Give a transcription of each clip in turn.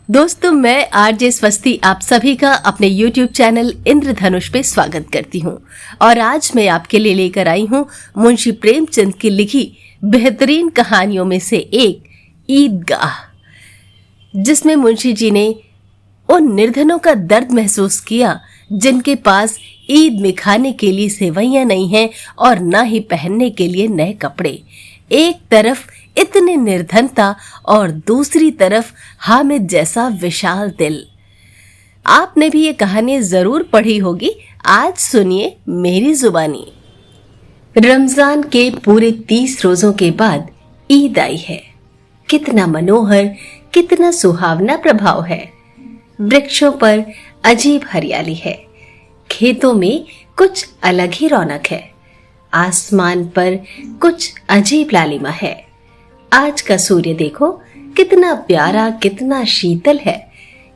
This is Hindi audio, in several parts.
दोस्तों, मैं आरजे स्वस्ति आप सभी का अपने YouTube चैनल इंद्रधनुष पे स्वागत करती हूँ। और आज मैं आपके लिए लेकर आई हूँ मुंशी प्रेमचंद की लिखी बेहतरीन कहानियों में से एक ईदगाह, जिसमें मुंशी जी ने उन निर्धनों का दर्द महसूस किया जिनके पास ईद में खाने के लिए सेवैयां नहीं हैं और ना ही पहनने के लिए नए कपड़े। एक तरफ इतनी निर्धनता और दूसरी तरफ हामिद जैसा विशाल दिल। आपने भी ये कहानी जरूर पढ़ी होगी। आज सुनिए मेरी जुबानी। रमजान के पूरे 30 रोजों के बाद ईद आई है। कितना मनोहर, कितना सुहावना प्रभाव है। वृक्षों पर अजीब हरियाली है, खेतों में कुछ अलग ही रौनक है, आसमान पर कुछ अजीब लालिमा है। आज का सूर्य देखो कितना प्यारा, कितना शीतल है,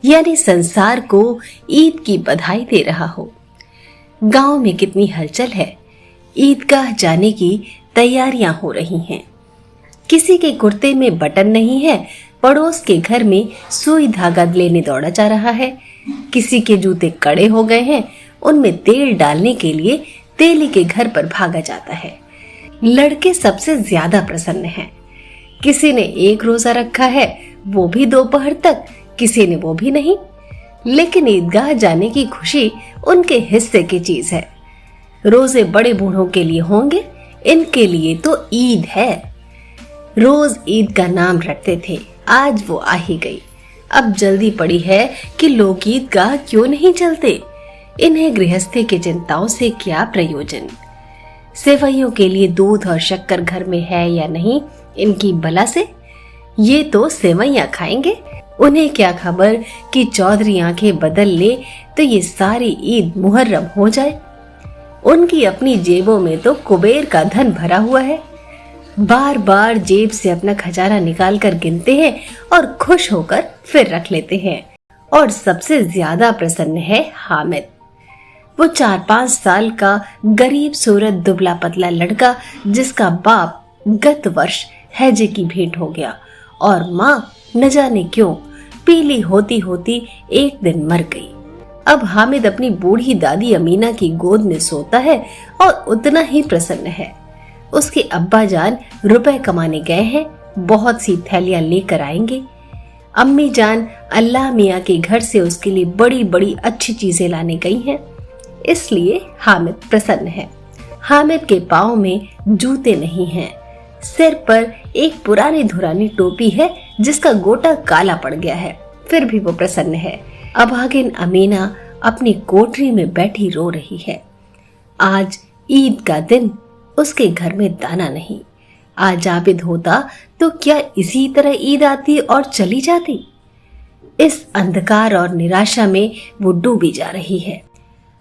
यानी संसार को ईद की बधाई दे रहा हो। गांव में कितनी हलचल है। ईदगाह जाने की तैयारियां हो रही हैं। किसी के कुर्ते में बटन नहीं है, पड़ोस के घर में सुई धागा लेने दौड़ा जा रहा है। किसी के जूते कड़े हो गए हैं, उनमें तेल डालने के लिए तेली के घर पर भागा जाता है। लड़के सबसे ज्यादा प्रसन्न हैं। किसी ने एक रोजा रखा है, वो भी दोपहर तक, किसी ने वो भी नहीं। लेकिन ईदगाह जाने की खुशी उनके हिस्से की चीज है। रोजे बड़े बूढ़ों के लिए होंगे, इनके लिए तो ईद है। रोज ईद का नाम रखते थे, आज वो आ ही गई। अब जल्दी पड़ी है कि लोग ईदगाह क्यों नहीं चलते। इन्हें गृहस्थी की चिंताओं से क्या प्रयोजन। सेवैयों के लिए दूध और शक्कर घर में है या नहीं, इनकी भला से। ये तो सेवैयां खाएंगे, उन्हें क्या खबर कि चौधरी आंखें बदल ले तो ये सारी ईद मुहर्रम हो जाए। उनकी अपनी जेबों में तो कुबेर का धन भरा हुआ है। बार बार जेब से अपना खजाना निकाल कर गिनते हैं और खुश होकर फिर रख लेते हैं। और सबसे ज्यादा प्रसन्न है हामिद। वो 4-5 साल का गरीब सूरत दुबला पतला लड़का, जिसका बाप गत वर्ष हैजे की भेंट हो गया और माँ न जाने क्यों पीली होती होती एक दिन मर गई। अब हामिद अपनी बूढ़ी दादी अमीना की गोद में सोता है और उतना ही प्रसन्न है। उसके अब्बा जान रुपए कमाने गए हैं, बहुत सी थैलियां लेकर आएंगे। अम्मी जान अल्लाह मियाँ के घर से उसके लिए बड़ी बड़ी अच्छी चीजें लाने गई हैं, इसलिए हामिद प्रसन्न है। हामिद के पाँव में जूते नहीं हैं, सिर पर एक पुरानी धुरानी टोपी है जिसका गोटा काला पड़ गया है, फिर भी वो प्रसन्न है। अभागिन अमीना अपनी कोठरी में बैठी रो रही है। आज ईद का दिन, उसके घर में दाना नहीं। आज आबिद होता तो क्या इसी तरह ईद आती और चली जाती। इस अंधकार और निराशा में वो डूबी जा रही है।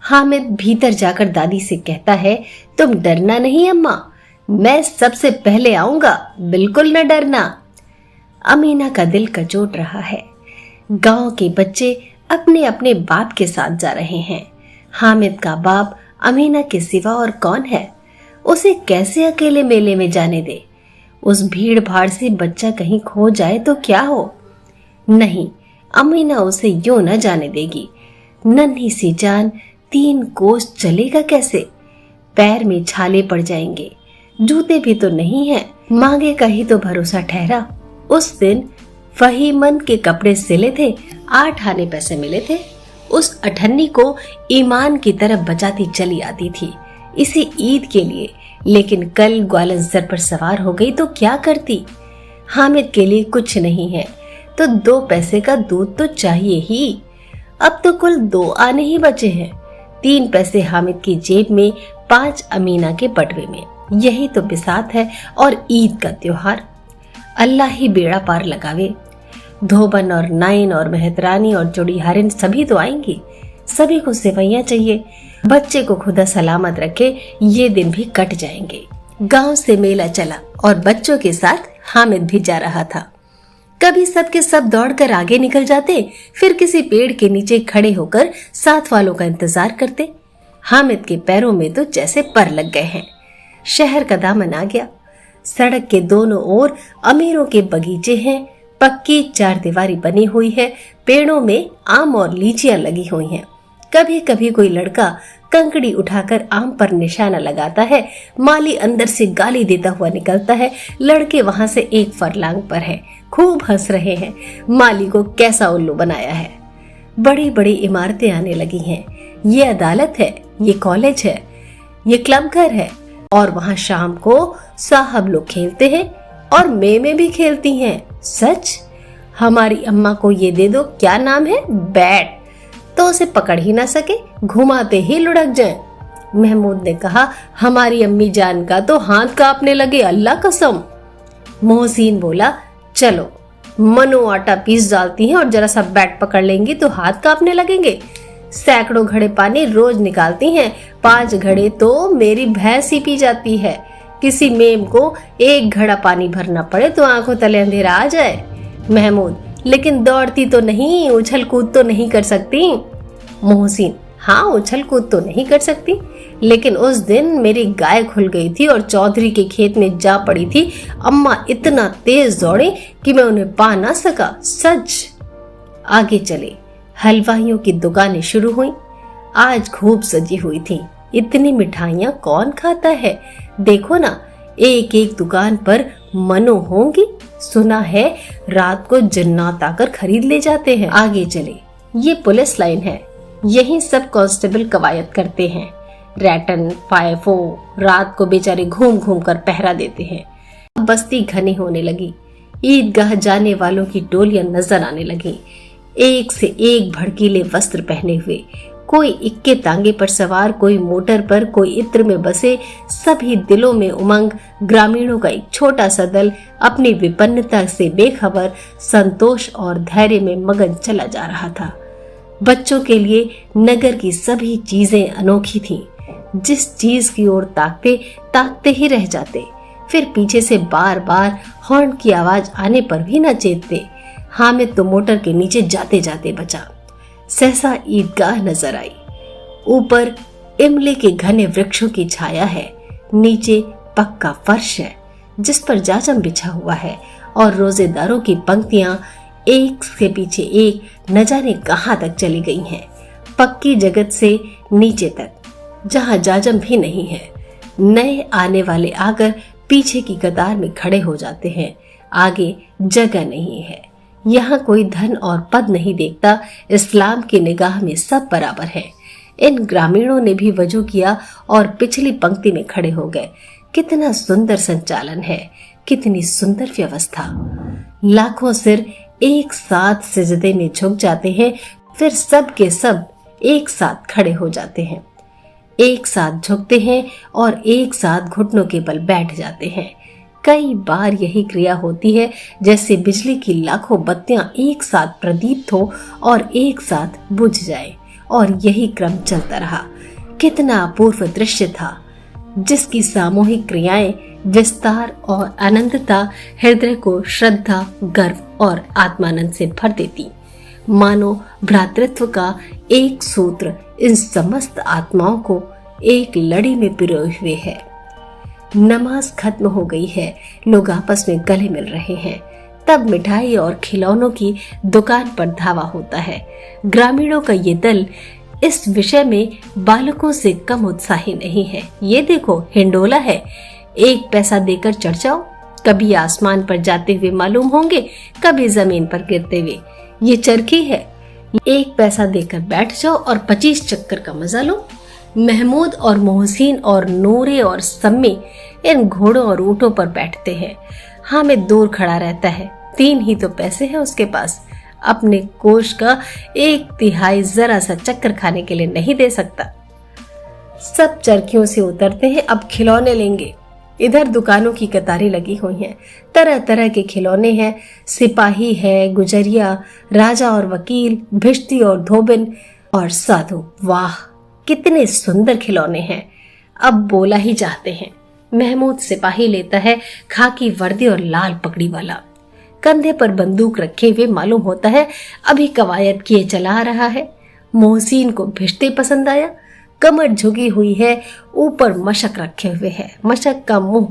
हामिद भीतर जाकर दादी से कहता है, तुम डरना नहीं अम्मा, मैं सबसे पहले आऊंगा, बिल्कुल न डरना। अमीना का दिल कचोट रहा है। गांव के बच्चे अपने अपने बाप के साथ जा रहे हैं। हामिद का बाप अमीना के सिवा और कौन है। उसे कैसे अकेले मेले में जाने दे। उस भीड़ भाड़ से बच्चा कहीं खो जाए तो क्या हो। नहीं, अमीना उसे यूं न जाने देगी। नन्ही सी जान 3 कोस चलेगा कैसे। पैर में छाले पड़ जाएंगे, जूते भी तो नहीं है, मांगे का ही तो भरोसा ठहरा। उस दिन फहीमन के कपड़े सिले थे, 8 आने पैसे मिले थे। उस अठन्नी को ईमान की तरफ बचाती चली आती थी इसी ईद के लिए, लेकिन कल ग्वालंसर पर सवार हो गई तो क्या करती। हामिद के लिए कुछ नहीं है तो 2 पैसे का दूध तो चाहिए ही। अब तो कुल 2 आने ही बचे हैं। 3 पैसे हामिद की जेब में, 5 अमीना के बटवे में। यही तो बिसात है और ईद का त्योहार। अल्लाह ही बेड़ा पार लगावे। धोबन और नाइन और मेहतरानी और चौड़ीहारिन सभी तो आएंगी। सभी को सेवैयां चाहिए। बच्चे को खुदा सलामत रखे, ये दिन भी कट जाएंगे। गांव से मेला चला और बच्चों के साथ हामिद भी जा रहा था। कभी सब के सब दौड़कर आगे निकल जाते, फिर किसी पेड़ के नीचे खड़े होकर साथ वालों का इंतजार करते। हामिद के पैरों में तो जैसे पर लग गए हैं। शहर का दामन आ गया। सड़क के दोनों ओर अमीरों के बगीचे हैं, पक्की चारदीवारी बनी हुई है, पेड़ों में आम और लीचियां लगी हुई हैं। कभी कभी कोई लड़का कंकड़ी उठाकर आम पर निशाना लगाता है। माली अंदर से गाली देता हुआ निकलता है। लड़के वहां से एक फरलांग पर है, खूब हंस रहे हैं। माली को कैसा उल्लू बनाया है। बड़ी बड़ी इमारतें आने लगी हैं। ये अदालत है, ये कॉलेज है, ये क्लब घर है, और वहां शाम को साहब लोग खेलते हैं और मेमे भी खेलती हैं। सच, हमारी अम्मा को ये दे दो, क्या नाम है, बैट, तो उसे पकड़ ही ना सके, घुमाते ही लुढ़क जाए। महमूद ने कहा, हमारी अम्मी जान का तो हाथ कांपने लगे, अल्लाह कसम। मोहसिन बोला, चलो मनो आटा पीस डालती हैं और जरा सा बैट पकड़ लेंगी तो हाथ कांपने लगेंगे। सैकड़ों घड़े पानी रोज निकालती हैं, 5 घड़े तो मेरी भैंस ही पी जाती है। किसी मेम को 1 घड़ा पानी भरना पड़े तो आंखों तले अंधेरा आ जाए। महमूद, लेकिन दौड़ती तो नहीं, उछल कूद तो नहीं कर सकती। मोहसिन, हाँ उछल कूद तो नहीं कर सकती, लेकिन उस दिन मेरी गाय खुल गई थी और चौधरी के खेत में जा पड़ी थी। अम्मा इतना तेज दौड़े कि मैं उन्हें पा ना सका। सच। आगे चले। हलवाइयों की दुकानें शुरू हुई। आज खूब सजी हुई थी। इतनी मिठाइयाँ कौन खाता है। देखो ना, एक एक दुकान पर मनो होंगी। सुना है रात को जन्नात आकर खरीद ले जाते हैं। आगे चले। ये पुलिस लाइन है, यही सब कांस्टेबल कवायद करते हैं। रैटन फायफो रात को बेचारे घूम घूम कर पहरा देते हैं। बस्ती घनी होने लगी। ईदगाह जाने वालों की टोलियां नजर आने लगी, एक से एक भड़कीले वस्त्र पहने हुए। कोई इक्के तांगे पर सवार, कोई मोटर पर, कोई इत्र में बसे। सभी दिलों में उमंग। ग्रामीणों का एक छोटा सा दल अपनी विपन्नता से बेखबर संतोष और धैर्य में मगन चला जा रहा था। बच्चों के लिए नगर की सभी चीजें अनोखी थीं। जिस चीज की ओर ताकते ताकते ही रह जाते, फिर पीछे से बार बार हॉर्न की आवाज आने पर भी न चेतते। हामिद तो मोटर के नीचे जाते जाते बचा। सहसा ईदगाह नजर आई। ऊपर इमली के घने वृक्षों की छाया है, नीचे पक्का फर्श है जिस पर जाजम बिछा हुआ है, और रोजेदारों की पंक्तियां एक के पीछे एक न जाने कहां तक चली गई हैं। पक्की जगत से नीचे तक, जहां जाजम भी नहीं है। नए आने वाले आकर पीछे की कतार में खड़े हो जाते हैं। आगे जगह नहीं है। यहाँ कोई धन और पद नहीं देखता। इस्लाम की निगाह में सब बराबर है। इन ग्रामीणों ने भी वजू किया और पिछली पंक्ति में खड़े हो गए। कितना सुंदर संचालन है, कितनी सुंदर व्यवस्था। लाखों सिर एक साथ सिजदे में झुक जाते हैं, फिर सब के सब एक साथ खड़े हो जाते हैं। एक साथ झुकते हैं और एक साथ घुटनों के बल बैठ जाते हैं। कई बार यही क्रिया होती है जैसे बिजली की लाखों बत्तियां एक साथ प्रदीप्त हो और एक साथ बुझ जाए, और यही क्रम चलता रहा। कितना अपूर्व दृश्य था, जिसकी सामूहिक क्रियाएं, विस्तार और अनंतता हृदय को श्रद्धा, गर्व और आत्मानंद से भर देती। मानो भ्रातृत्व का एक सूत्र इन समस्त आत्माओं को एक लड़ी में पिरोए हुए है। नमाज खत्म हो गई है, लोग आपस में गले मिल रहे हैं। तब मिठाई और खिलौनों की दुकान पर धावा होता है। ग्रामीणों का ये दल इस विषय में बालकों से कम उत्साही नहीं है। ये देखो, हिंडोला है, 1 पैसा देकर चढ़ जाओ। कभी आसमान पर जाते हुए मालूम होंगे, कभी जमीन पर गिरते हुए। ये चरखी है, 1 पैसा देकर बैठ जाओ और 25 चक्कर का मजा लो। महमूद और मोहसिन और नूरे और सम्मी इन घोड़ों और ऊँटों पर बैठते हैं। हामिद दूर खड़ा रहता है। 3 ही तो पैसे हैं उसके पास। अपने कोष का 1/3 जरा सा चक्कर खाने के लिए नहीं दे सकता। सब चरखियों से उतरते हैं, अब खिलौने लेंगे। इधर दुकानों की कतारें लगी हुई हैं। तरह तरह के खिलौने हैं। सिपाही है, गुजरिया, राजा और वकील, भिश्ती और धोबिन और साधु। वाह, कितने सुंदर खिलौने हैं। अब बोला ही चाहते हैं। महमूद सिपाही लेता है, खाकी वर्दी और लाल पगड़ी वाला। कंधे पर बंदूक रखे हुए मालूम होता है अभी कवायद किए चला रहा है। मोहसिन को भिश्ती पसंद आया। कमर झुकी हुई है, ऊपर मशक रखे हुए है। मशक का मुंह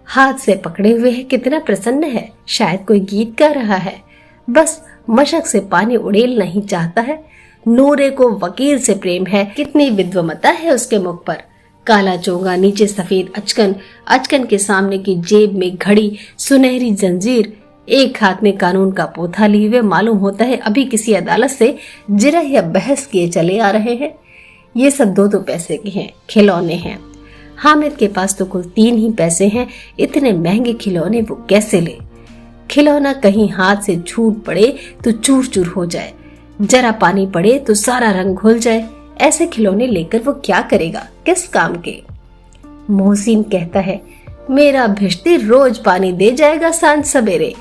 हाथ से पकड़े हुए है, कितना प्रसन्न है, शायद कोई गीत गा रहा है। बस मशक से पानी उड़ेल नहीं चाहता है। नूरे को वकील से प्रेम है, कितनी विद्वमता है उसके मुख पर। काला चोगा, नीचे सफेद अचकन, अचकन के सामने की जेब में घड़ी, सुनहरी जंजीर, एक हाथ में कानून का पोथा लिए हुए मालूम होता है अभी किसी अदालत से जिरह या बहस किए चले आ रहे हैं। ये सब 2-2 पैसे के हैं, खिलौने हैं। हामिद के पास तो कुल 3 ही पैसे हैं। इतने महंगे खिलौने वो कैसे ले? खिलौना कहीं हाथ से छूट पड़े तो चूर चूर हो जाए, जरा पानी पड़े तो सारा रंग घुल जाए। ऐसे खिलौने लेकर वो क्या करेगा, किस काम के? मोहसिन कहता है, मेरा भिश्ती रोज पानी दे जाएगा सांझ सवेरे।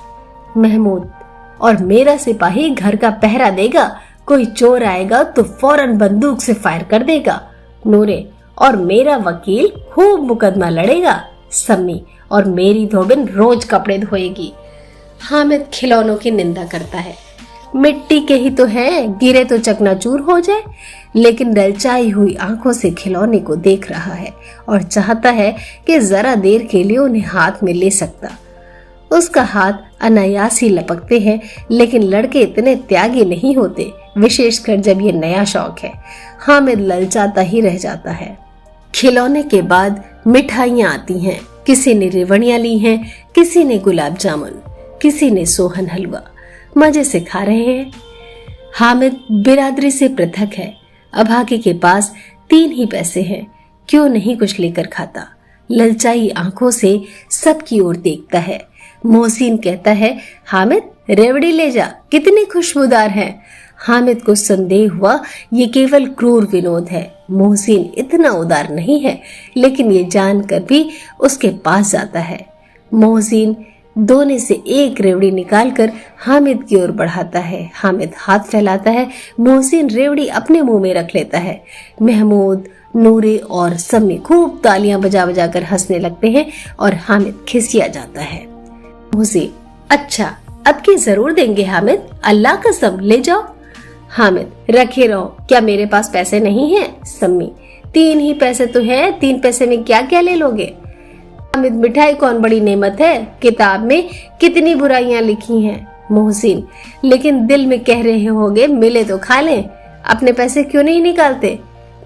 महमूद, और मेरा सिपाही घर का पहरा देगा, कोई चोर आएगा तो फौरन बंदूक से फायर कर देगा। नूरे, और मेरा वकील खूब मुकदमा लड़ेगा। सम्मी, और मेरी धोबिन रोज कपड़े धोएगी। हामिद खिलौनों की निंदा करता है, मिट्टी के ही तो हैं, गिरे तो चकनाचूर हो जाए। लेकिन ललचाई हुई आंखों से खिलौने को देख रहा है और चाहता है कि जरा देर के लिए उन्हें हाथ में ले सकता। उसका हाथ अनायास ही लपकते हैं, लेकिन लड़के इतने त्यागी नहीं होते, विशेषकर जब ये नया शौक है। हामिद ललचाता ही रह जाता है। खिलौने के बाद मिठाइयाँ आती हैं। किसी ने रिवड़ियाँ ली हैं, किसी ने गुलाब जामुन, किसी ने सोहन हलवा। मजे से खा रहे हैं। हामिद बिरादरी से पृथक है। अभागे के पास 3 ही पैसे हैं, क्यों नहीं कुछ लेकर खाता? ललचाई आंखों से सबकी ओर देखता है। मोहसिन कहता है, हामिद रेवड़ी ले जा, कितनी खुशबूदार है। हामिद को संदेह हुआ ये केवल क्रूर विनोद है। मोहसिन इतना उदार नहीं है, लेकिन ये जानकर भी उसके पास जाता है। मोहसिन दोने से एक रेवड़ी निकालकर हामिद की ओर बढ़ाता है। हामिद हाथ फैलाता है, मोहसिन रेवड़ी अपने मुंह में रख लेता है। महमूद, नूरे और सम्मी खूब तालियां बजा बजा कर हंसने लगते हैं और हामिद खिसिया जाता है। मोहसिन, अच्छा अब की जरूर देंगे हामिद, अल्लाह कसम ले जाओ। हामिद, रखे रहो, क्या मेरे पास पैसे नहीं हैं? सम्मी, 3 ही पैसे तो हैं, 3 पैसे में क्या क्या ले लोगे? हामिद, मिठाई कौन बड़ी नेमत है, किताब में कितनी बुराइयां लिखी हैं। मोहसिन, लेकिन दिल में कह रहे होगे मिले तो खा लें, अपने पैसे क्यों नहीं निकालते?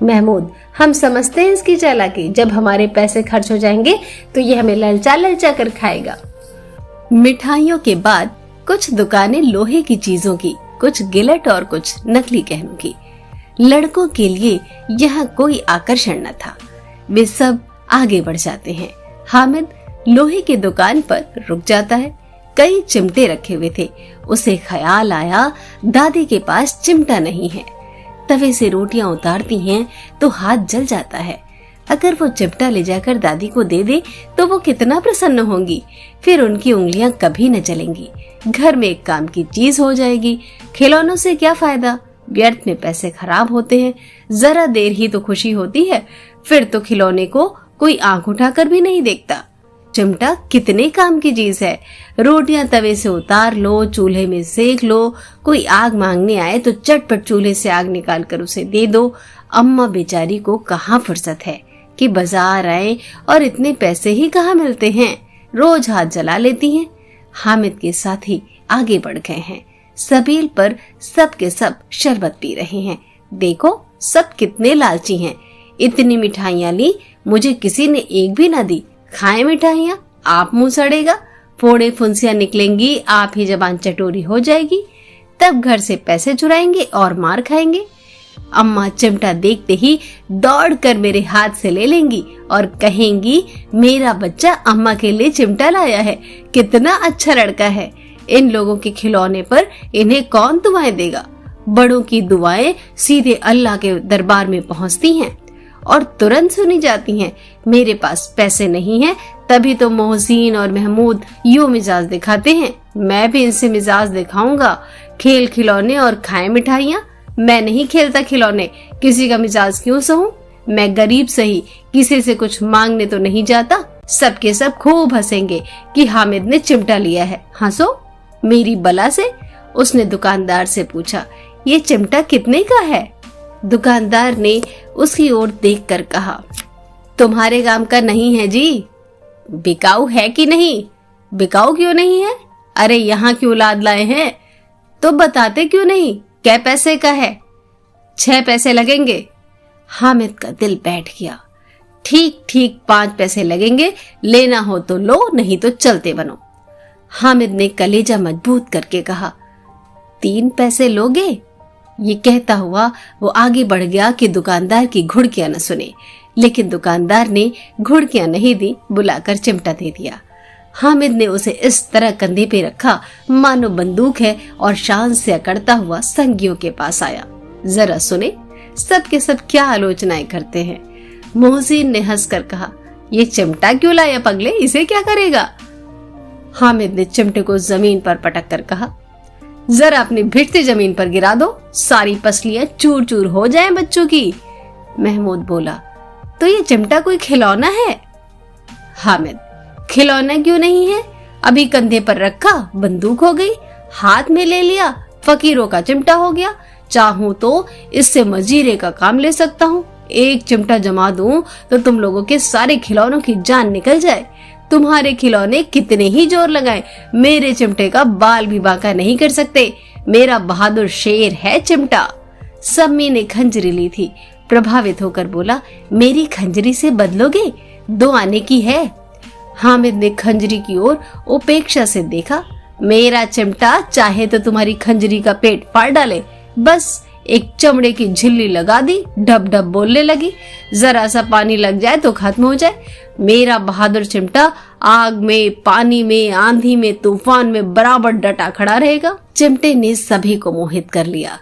महमूद, हम समझते हैं इसकी चालाकी, जब हमारे पैसे खर्च हो जाएंगे तो ये हमें ललचा ललचा कर खाएगा। मिठाइयों के बाद कुछ दुकानें लोहे की चीजों की, कुछ गिलट और कुछ नकली गहनों की। लड़कों के लिए यहाँ कोई आकर्षण न था। वे सब आगे बढ़ जाते हैं। हामिद लोहे की दुकान पर रुक जाता है। कई चिमटे रखे हुए थे। उसे ख्याल आया दादी के पास चिमटा नहीं है। तवे से रोटियां उतारती हैं तो हाथ जल जाता है। अगर वो चिमटा ले जाकर दादी को दे दे तो वो कितना प्रसन्न होंगी। फिर उनकी उंगलियां कभी न चलेंगी। घर में एक काम की चीज हो जाएगी। खिलौनों से क्या फायदा, व्यर्थ में पैसे खराब होते हैं। जरा देर ही तो खुशी होती है, फिर तो खिलौने को कोई आंख उठाकर भी नहीं देखता। चिमटा कितने काम की चीज है। रोटियां तवे से उतार लो, चूल्हे में सेक लो, कोई आग मांगने आए तो चटपट चूल्हे से आग निकाल कर उसे दे दो। अम्मा बेचारी को कहाँ फुर्सत है कि बाजार आए, और इतने पैसे ही कहाँ मिलते हैं। रोज हाथ जला लेती हैं। हामिद के साथी आगे बढ़ गए हैं। सबील पर सब के सब शरबत पी रहे हैं। देखो सब कितने लालची हैं। इतनी मिठाइयाँ ली, मुझे किसी ने एक भी ना दी। खाए मिठाइयाँ, आप मुंह सड़ेगा, फोड़े फुंसियाँ निकलेंगी, आप ही जबान चटोरी हो जाएगी। तब घर से पैसे चुराएंगे और मार खाएंगे। अम्मा चिमटा देखते ही दौड़ कर मेरे हाथ से ले लेंगी और कहेंगी, मेरा बच्चा अम्मा के लिए चिमटा लाया है, कितना अच्छा लड़का है। इन लोगों के खिलौने पर इन्हें कौन दुआएं देगा। बड़ों की दुआएं सीधे अल्लाह के दरबार में पहुंचती हैं और तुरंत सुनी जाती हैं। मेरे पास पैसे नहीं हैं, तभी तो मोहसिन और महमूद यूं मिजाज दिखाते हैं। मैं भी इनसे मिजाज दिखाऊंगा। खेल खिलौने और खाए मिठाइयाँ। मैं नहीं खेलता खिलौने, किसी का मिजाज क्यों सहूं। मैं गरीब सही, किसी से कुछ मांगने तो नहीं जाता। सबके सब खूब हंसेंगे कि हामिद ने चिमटा लिया है। हंसो मेरी बला से। उसने दुकानदार से पूछा, ये चिमटा कितने का है? दुकानदार ने उसकी ओर देखकर कहा, तुम्हारे काम का नहीं है जी। बिकाऊ है कि नहीं? बिकाऊ क्यों नहीं है? अरे यहाँ क्यों लाद लाए हैं? तो बताते क्यों नहीं? क्या पैसे का है? 6 पैसे लगेंगे। हामिद का दिल बैठ गया। ठीक ठीक 5 पैसे लगेंगे, लेना हो तो लो, नहीं तो चलते बनो। हामिद ने कलेजा मजबूत करके कहा, 3 पैसे लोगे? ये कहता हुआ वो आगे बढ़ गया कि दुकानदार की घुड़कियां न सुने, लेकिन दुकानदार ने घुड़कियां नहीं दी, बुलाकर चिमटा दे दिया। हामिद ने उसे इस तरह कंधे पे रखा मानो बंदूक है और शान से अकड़ता हुआ संगियों के पास आया। जरा सुने सब के सब क्या आलोचनाएं करते हैं। मोहसिन ने हंसकर कहा, ये चिमटा क्यों लाया पगले, इसे क्या करेगा? हामिद ने चिमटे को जमीन पर पटक कर कहा, जरा अपनी भिश्ती जमीन पर गिरा दो, सारी पसलियां चूर चूर हो जाएं बच्चों की। महमूद बोला, तो ये चिमटा कोई खिलौना है? हामिद, खिलौना क्यों नहीं है? अभी कंधे पर रखा, बंदूक हो गई, हाथ में ले लिया, फकीरों का चिमटा हो गया। चाहूं तो इससे मजीरे का काम ले सकता हूँ। एक चिमटा जमा दूं तो तुम लोगों के सारे खिलौनों की जान निकल जाए। तुम्हारे खिलौने कितने ही जोर लगाए, मेरे चिमटे का बाल भी बांका नहीं कर सकते। मेरा बहादुर शेर है चिमटा। सम्मी ने खंजरी ली थी, प्रभावित होकर बोला, मेरी खंजरी से बदलोगे? 2 आने की है। हामिद ने खंजरी की ओर उपेक्षा से देखा। मेरा चिमटा चाहे तो तुम्हारी खंजरी का पेट फाड़ डाले, बस एक चमड़े की झिल्ली लगा दी, ढब ढब बोलने लगी, जरा सा पानी लग जाए तो खत्म हो जाए। मेरा बहादुर चिमटा आग में, पानी में, आंधी में, तूफान में बराबर डटा खड़ा रहेगा। चिमटे ने सभी को मोहित कर लिया।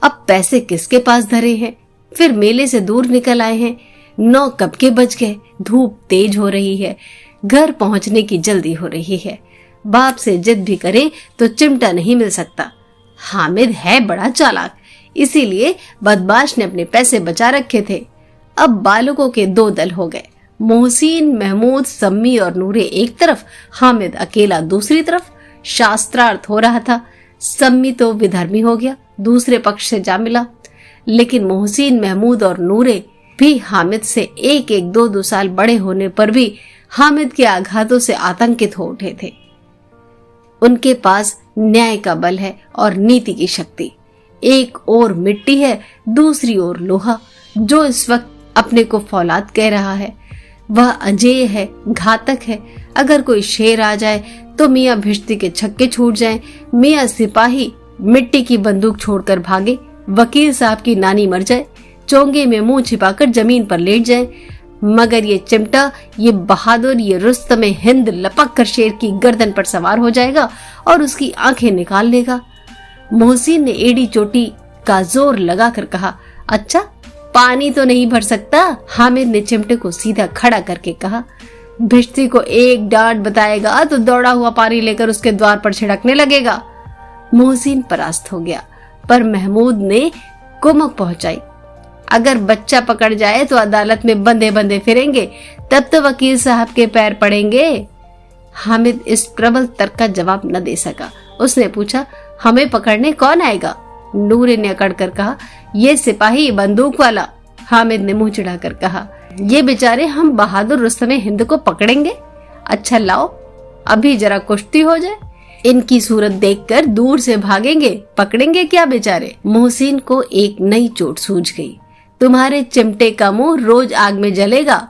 अब पैसे किसके पास धरे हैं? फिर मेले से दूर निकल आए हैं। 9 कब के बज गए, धूप तेज हो रही है, घर पहुंचने की जल्दी हो रही है। बाप से जिद भी करे तो चिमटा नहीं मिल सकता। हामिद है बड़ा चालाक, इसीलिए बदमाश ने अपने पैसे बचा रखे थे। अब बालकों के 2 दल हो गए, मोहसिन, महमूद, सम्मी और नूरे एक तरफ, हामिद अकेला दूसरी तरफ। शास्त्रार्थ हो रहा था। सम्मी तो विधर्मी हो गया, दूसरे पक्ष से जा मिला, लेकिन मोहसिन, महमूद और नूरे भी हामिद से 1-1, 2-2 साल बड़े होने पर भी हामिद के आघातों से आतंकित हो उठे थे। उनके पास न्याय का बल है और नीति की शक्ति। एक ओर मिट्टी है, दूसरी ओर लोहा। जो इस वक्त अपने को फौलाद कह रहा है वह अजेय है, घातक है। अगर कोई शेर आ जाए तो मियाँ भिश्ती के छक्के छूट जाएं, मियाँ सिपाही मिट्टी की बंदूक छोड़कर भागे, वकील साहब की नानी मर जाए, चोंगे में मुंह छिपाकर जमीन पर लेट जाए, मगर ये चिमटा, ये बहादुर, ये रुस्तम हिंद लपक कर शेर की गर्दन पर सवार हो जाएगा और उसकी आंखें निकाल लेगा। मोहसिन ने एड़ी चोटी का जोर लगाकर कहा, अच्छा पानी तो नहीं भर सकता? हामिद ने चिमटे को सीधा खड़ा करके कहा, भिश्ती को एक डांट बताएगा तो दौड़ा हुआ पानी लेकर उसके द्वार पर छिड़कने लगेगा। मोहसिन परास्त हो गया, पर महमूद ने कुमक पहुंचाई, अगर बच्चा पकड़ जाए तो अदालत में बंधे बंधे फिरेंगे, तब तो वकील साहब के पैर पड़ेंगे। हामिद इस प्रबल तर्क का जवाब न दे सका। उसने पूछा, हमें पकड़ने कौन आएगा? नूरे ने अकड़ कर कहा, ये सिपाही बंदूक वाला। हामिद ने मुंह चिढ़ाकर कहा, ये बेचारे हम बहादुर रुस्तम हिंद को पकड़ेंगे? अच्छा लाओ, अभी जरा कुश्ती हो जाए, इनकी सूरत देखकर दूर से भागेंगे, पकड़ेंगे क्या बेचारे। मोहसिन को एक नई चोट सूझ गई, तुम्हारे चिमटे का मुंह रोज आग में जलेगा।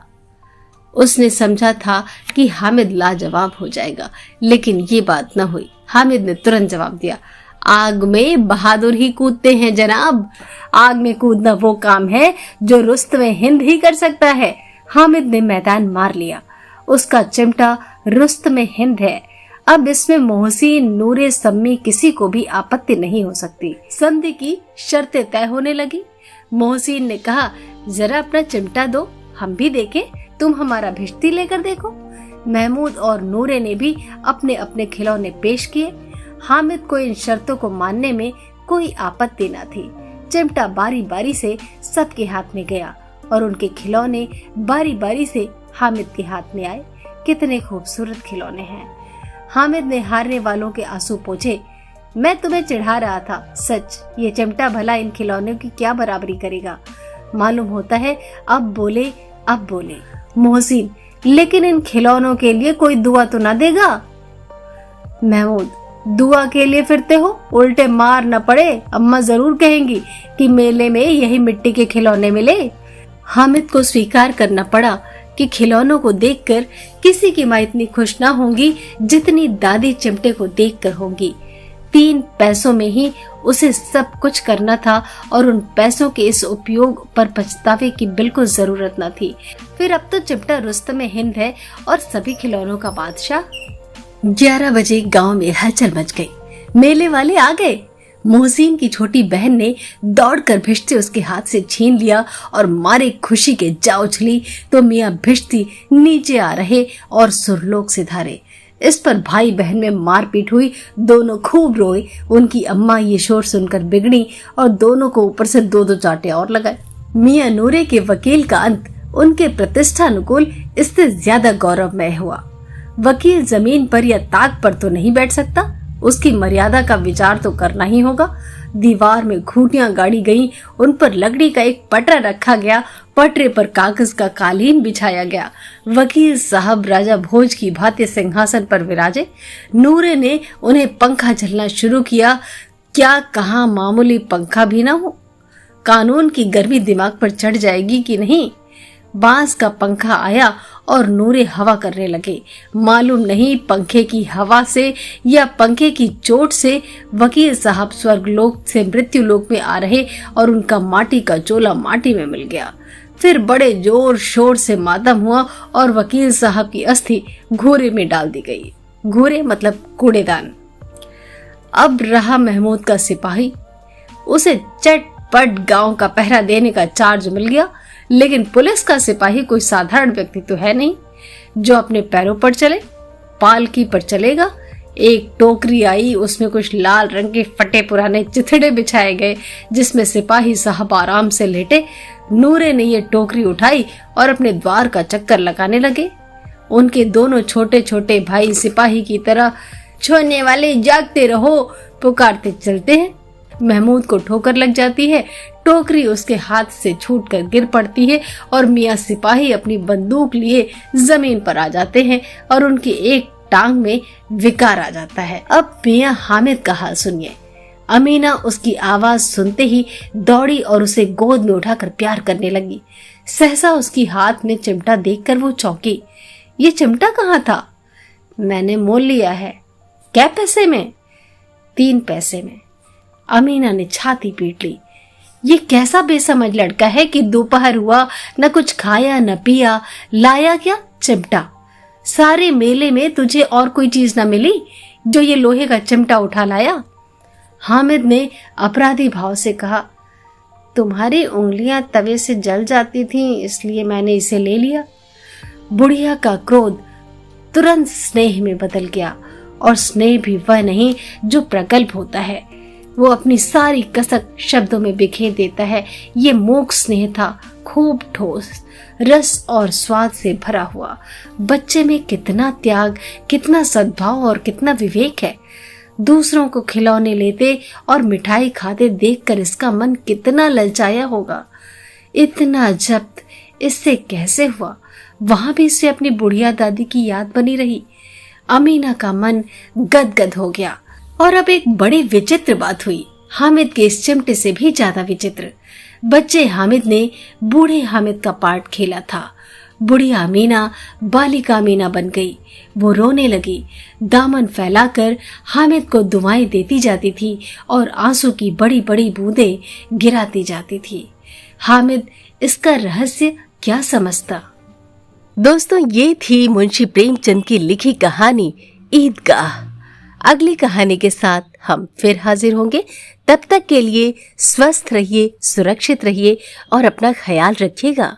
उसने समझा था कि हामिद लाजवाब हो जाएगा, लेकिन ये बात न हुई। हामिद ने तुरंत जवाब दिया, आग में बहादुर ही कूदते हैं जनाब। आग में कूदना वो काम है जो रुस्तम हिंद ही कर सकता है। हामिद ने मैदान मार लिया। उसका चिमटा रुस्तम हिंद है। अब इसमें मोहसिन, नूरे, सम्मी किसी को भी आपत्ति नहीं हो सकती। संधि की शर्तें तय होने लगी। मोहसिन ने कहा, जरा अपना चिमटा दो, हम भी देखें, तुम हमारा भिश्ती लेकर देखो। महमूद और नूरे ने भी अपने अपने खिलौने पेश किए। हामिद को इन शर्तों को मानने में कोई आपत्ति न थी। चिमटा बारी बारी से सबके हाथ में गया और उनके खिलौने बारी बारी से हामिद के हाथ में आए। कितने खूबसूरत खिलौने हैं। हामिद ने हारने वालों के आंसू पोंछे। मैं तुम्हें चिढ़ा रहा था, सच ये चिमटा भला इन खिलौनों की क्या बराबरी करेगा। मालूम होता है अब बोले। मोहसिन, लेकिन इन खिलौनों के लिए कोई दुआ तो ना देगा। महमूद, दुआ के लिए फिरते हो? उल्टे मार न पड़े, अम्मा जरूर कहेंगी कि मेले में यही मिट्टी के खिलौने मिले। हामिद को स्वीकार करना पड़ा कि खिलौनों को देखकर किसी की माँ इतनी खुश ना होंगी जितनी दादी चिमटे को देखकर होंगी। 3 पैसों में ही उसे सब कुछ करना था और उन पैसों के इस उपयोग पर पछतावे की बिल्कुल जरूरत न थी। फिर अब तो चिमटा रुस्तम हिंद है और सभी खिलौनों का बादशाह। 11 बजे गांव में हलचल मच गई। मेले वाले आ गए। मोहसिन की छोटी बहन ने दौड़कर भिश्ती उसके हाथ से छीन लिया और मारे खुशी के जा उछली तो मियाँ भिश्ती नीचे आ रहे और सुरलोक से धारे। इस पर भाई बहन में मारपीट हुई। दोनों खूब रोए। उनकी अम्मा ये शोर सुनकर बिगड़ी और दोनों को ऊपर से 2-2 चांटे और लगाए। मियाँ नूरे के वकील का अंत उनके प्रतिष्ठानुकूल इससे ज्यादा गौरवमय हुआ। वकील जमीन पर या ताक पर तो नहीं बैठ सकता, उसकी मर्यादा का विचार तो करना ही होगा। दीवार में घूंटियां गाड़ी गईं, उन पर लकड़ी का एक पटरा रखा गया, पटरे पर कागज का कालीन बिछाया गया। वकील साहब राजा भोज की भांति सिंहासन पर विराजे। नूरे ने उन्हें पंखा झलना शुरू किया। क्या कहाँ मामूली पंखा भी ना हो? कानून की गर्मी दिमाग पर चढ़ जाएगी कि नहीं। बांस का पंखा आया और नूरे हवा करने लगे। मालूम नहीं पंखे की हवा से या पंखे की चोट से वकील साहब स्वर्गलोक से मृत्युलोक में आ रहे और उनका माटी का चोला माटी में मिल गया। फिर बड़े जोर शोर से मातम हुआ और वकील साहब की अस्थि घूरे में डाल दी गई। घूरे मतलब कूड़ेदान। अब रहा महमूद का सिपाही। उसे चटपट गांव का पहरा देने का चार्ज मिल गया। लेकिन पुलिस का सिपाही कोई साधारण व्यक्ति तो है नहीं जो अपने पैरों पर चले। पालकी पर चलेगा। एक टोकरी आई, उसमें कुछ लाल रंग के फटे पुराने चिथड़े बिछाए गए जिसमें सिपाही साहब आराम से लेटे। नूरे ने ये टोकरी उठाई और अपने द्वार का चक्कर लगाने लगे। उनके दोनों छोटे छोटे भाई सिपाही की तरह छोने वाले जागते रहो पुकारते चलते हैं। महमूद को ठोकर लग जाती है। टोकरी उसके हाथ से छूटकर गिर पड़ती है और मियाँ सिपाही अपनी बंदूक लिए जमीन पर आ जाते हैं और उनकी एक टांग में विकार आ जाता है। अब मियाँ हामिद का हाल सुनिए। अमीना उसकी आवाज सुनते ही दौड़ी और उसे गोद में उठाकर प्यार करने लगी। सहसा उसकी हाथ में चिमटा देखकर वो चौंकी। ये चिमटा कहाँ था? मैंने मोल लिया है। क्या पैसे में? 3 पैसे में। अमीना ने छाती पीट ली। ये कैसा बेसमझ लड़का है कि दोपहर हुआ, न कुछ खाया न पिया, लाया क्या? चिमटा। सारे मेले में तुझे और कोई चीज न मिली जो ये लोहे का चिमटा उठा लाया? हामिद ने अपराधी भाव से कहा, तुम्हारी उंगलियां तवे से जल जाती थीं, इसलिए मैंने इसे ले लिया। बुढ़िया का क्रोध तुरंत स्नेह में बदल गया और स्नेह भी वह नहीं जो प्रगल्भ होता है। वो अपनी सारी कसक शब्दों में बिखेर देता है। ये मूक स्नेह था, खूब ठोस, रस और स्वाद से भरा हुआ। बच्चे में कितना त्याग, कितना सद्भाव और कितना विवेक है। दूसरों को खिलौने लेते और मिठाई खाते देखकर इसका मन कितना ललचाया होगा। इतना जब्त इससे कैसे हुआ? वहां भी इसे अपनी बुढ़िया दादी की याद बनी रही। अमीना का मन गदगद हो गया। और अब एक बड़ी विचित्र बात हुई, हामिद के इस चिमटे से भी ज्यादा विचित्र। बच्चे हामिद ने बूढ़े हामिद का पार्ट खेला था। बुढ़िया अमीना बालिका अमीना बन गई। वो रोने लगी, दामन फैलाकर हामिद को दुआएं देती जाती थी और आंसू की बड़ी बड़ी बूंदें गिराती जाती थी। हामिद इसका रहस्य क्या समझता? दोस्तों, ये थी मुंशी प्रेमचंद की लिखी कहानी ईदगाह। अगली कहानी के साथ हम फिर हाजिर होंगे। तब तक के लिए स्वस्थ रहिए, सुरक्षित रहिए और अपना ख्याल रखिएगा।